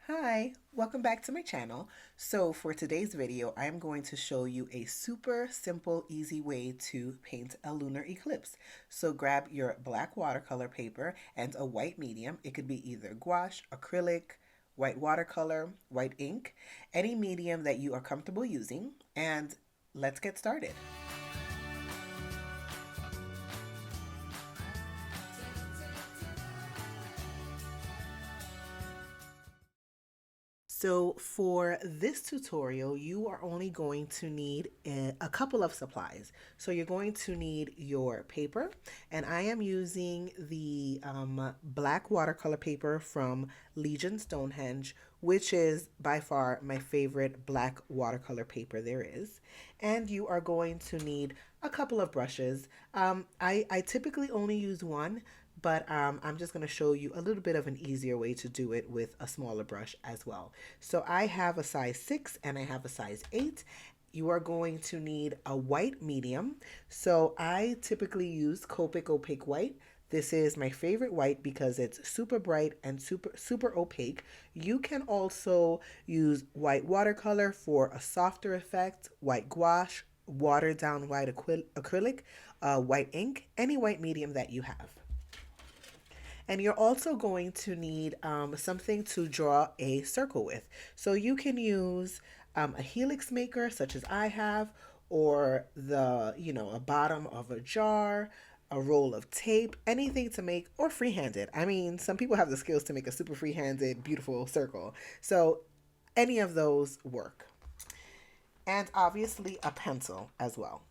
Hi, welcome back to my channel. So for today's video, I am going to show you a super simple, easy way to paint a lunar eclipse. So grab your black watercolor paper and a white medium. It could be either gouache, acrylic, white watercolor, white ink, any medium that you are comfortable using, and let's get started. So for this tutorial, you are only going to need a couple of supplies. So you're going to need your paper, and I am using the black watercolor paper from Legion Stonehenge, which is by far my favorite black watercolor paper there is. And you are going to need a couple of brushes. I typically only use one, but I'm just going to show you a little bit of an easier way to do it with a smaller brush as well. So I have a size 6 and I have a size 8. You are going to need a white medium. So I typically use Copic Opaque White. This is my favorite white because it's super bright and super opaque. You can also use white watercolor for a softer effect, white gouache, watered down white acrylic, white ink, any white medium that you have. And you're also going to need something to draw a circle with. So you can use a helix maker such as I have, or a bottom of a jar, a roll of tape, anything to make, or freehanded. I mean, some people have the skills to make a super freehanded, beautiful circle. So any of those work. And obviously a pencil as well.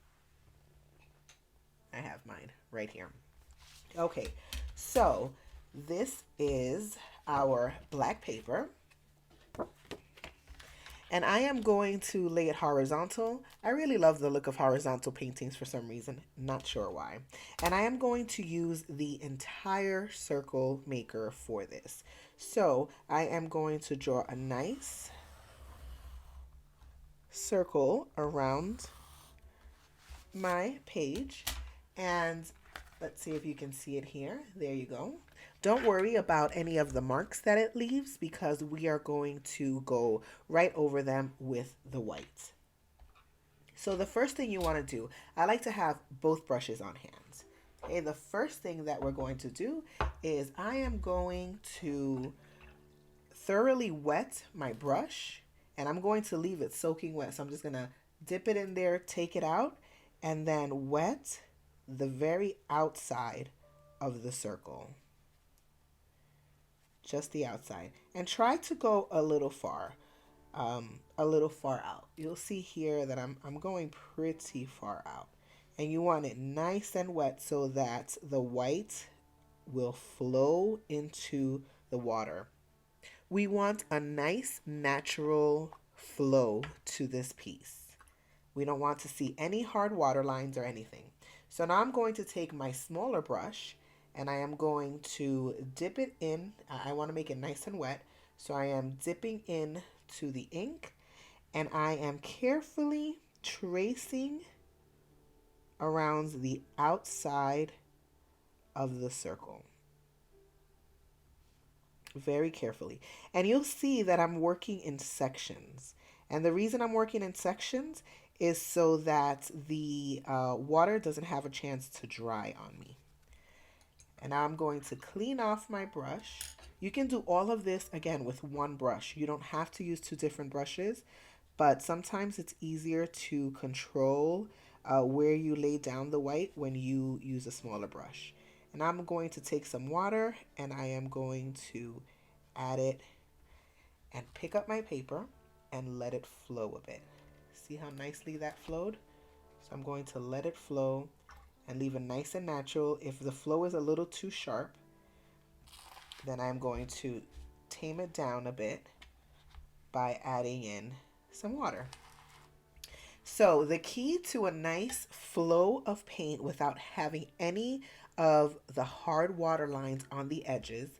I have mine right here. Okay, so this is our black paper, and I am going to lay it horizontal. I really love the look of horizontal paintings for some reason, not sure why. And I am going to use the entire circle maker for this. So I am going to draw a nice circle around my page, and let's see if you can see it here. There you go. Don't worry about any of the marks that it leaves because we are going to go right over them with the white. So the first thing you want to do, I like to have both brushes on hand. Okay, the first thing that we're going to do is I am going to thoroughly wet my brush, and I'm going to leave it soaking wet. So I'm just going to dip it in there, take it out, and then wet the very outside of the circle. Just the outside. And try to go a little far out. You'll see here that I'm going pretty far out. And you want it nice and wet so that the white will flow into the water. We want a nice natural flow to this piece. We don't want to see any hard water lines or anything. So now I'm going to take my smaller brush and I am going to dip it in. I want to make it nice and wet. So I am dipping in to the ink and I am carefully tracing around the outside of the circle. Very carefully. And you'll see that I'm working in sections. And the reason I'm working in sections is so that the water doesn't have a chance to dry on me. And now I'm going to clean off my brush. You can do all of this again with one brush. You don't have to use two different brushes, but sometimes it's easier to control where you lay down the white when you use a smaller brush. And I'm going to take some water and I am going to add it and pick up my paper and let it flow a bit. See how nicely that flowed? So I'm going to let it flow and leave it nice and natural. If the flow is a little too sharp, then I'm going to tame it down a bit by adding in some water. So the key to a nice flow of paint without having any of the hard water lines on the edges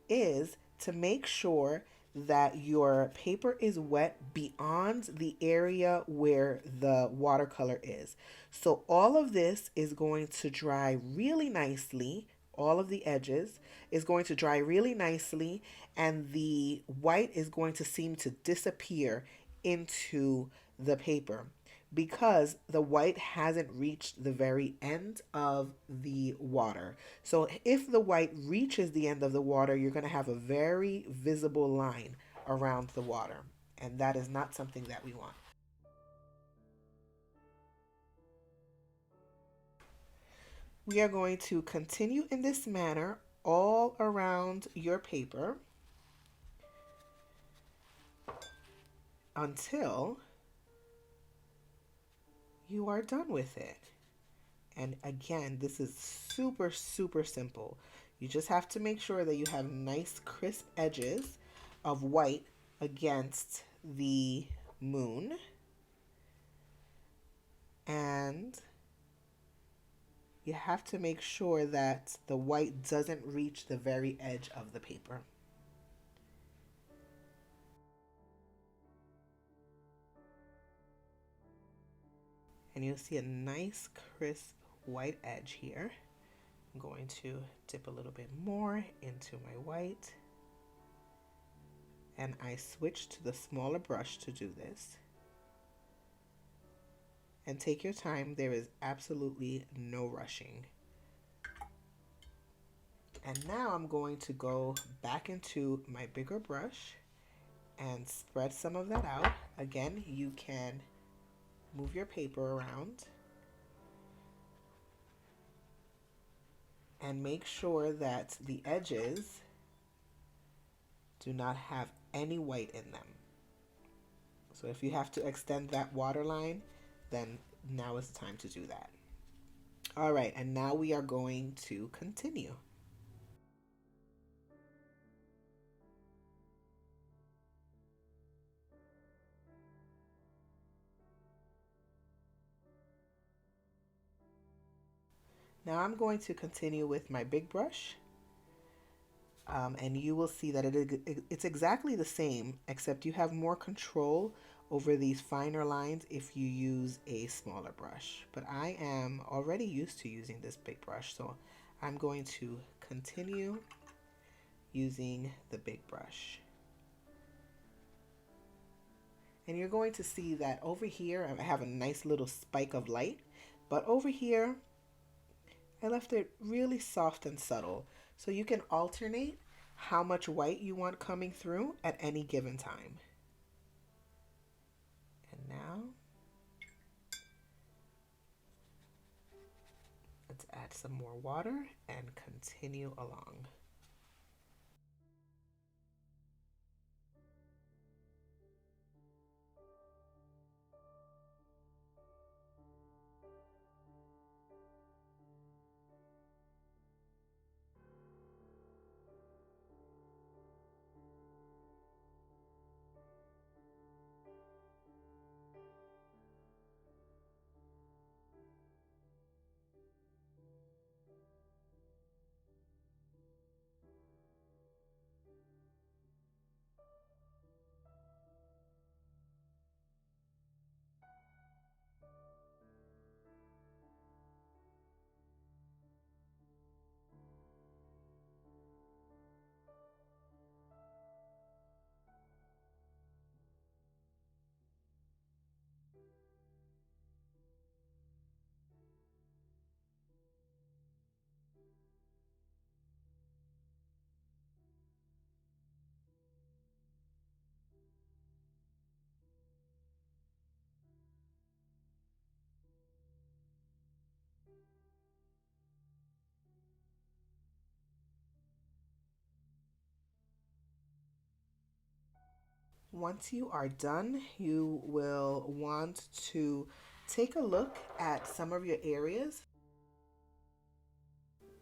is to make sure that your paper is wet beyond the area where the watercolor is. So all of this is going to dry really nicely. All of the edges is going to dry really nicely, and the white is going to seem to disappear into the paper because the white hasn't reached the very end of the water. So if the white reaches the end of the water, you're going to have a very visible line around the water, and that is not something that we want. We are going to continue in this manner all around your paper until you are done with it. And again, this is super, super simple. You just have to make sure that you have nice crisp edges of white against the moon. And you have to make sure that the white doesn't reach the very edge of the paper. And you'll see a nice crisp white edge here. I'm going to dip a little bit more into my white. And I switch to the smaller brush to do this. And take your time, there is absolutely no rushing. And now I'm going to go back into my bigger brush and spread some of that out. Again, you can move your paper around and make sure that the edges do not have any white in them. So if you have to extend that water line, then now is the time to do that. All right, and now we are going to continue. Now I'm going to continue with my big brush. And you will see that it's exactly the same, except you have more control over these finer lines if you use a smaller brush. But I am already used to using this big brush, so I'm going to continue using the big brush. And you're going to see that over here I have a nice little spike of light, but over here I left it really soft and subtle. So you can alternate how much white you want coming through at any given time. And now, let's add some more water and continue along. Once you are done, you will want to take a look at some of your areas.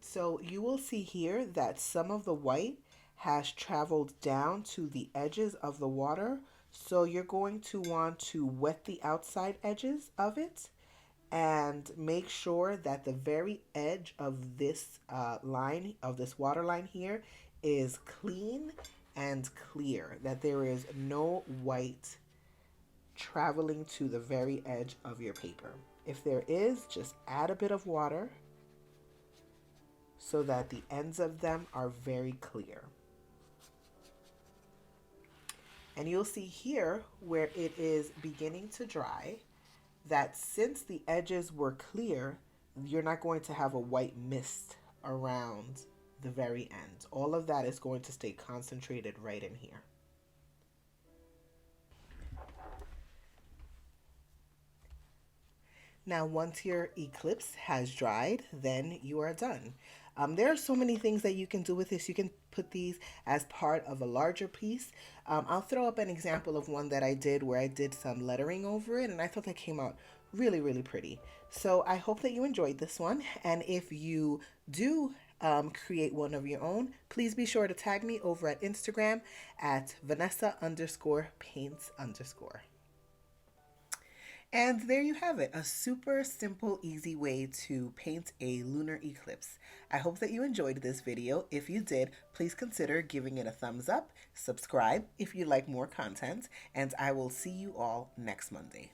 So you will see here that some of the white has traveled down to the edges of the water. So you're going to want to wet the outside edges of it and make sure that the very edge of this line, of this water line here, is clean and clear, that there is no white traveling to the very edge of your paper. If there is, just add a bit of water so that the ends of them are very clear. And you'll see here where it is beginning to dry that since the edges were clear, you're not going to have a white mist around the very end. All of that is going to stay concentrated right in here. Now, once your eclipse has dried, then you are done. There are so many things that you can do with this. You can put these as part of a larger piece. I'll throw up an example of one that I did where I did some lettering over it, and I thought that came out really, really pretty. So I hope that you enjoyed this one. And if you do create one of your own, please be sure to tag me over at Instagram at Vanessa_paints_. And there you have it, a super simple, easy way to paint a lunar eclipse. I hope that you enjoyed this video. If you did, please consider giving it a thumbs up, subscribe if you like more content, and I will see you all next Monday.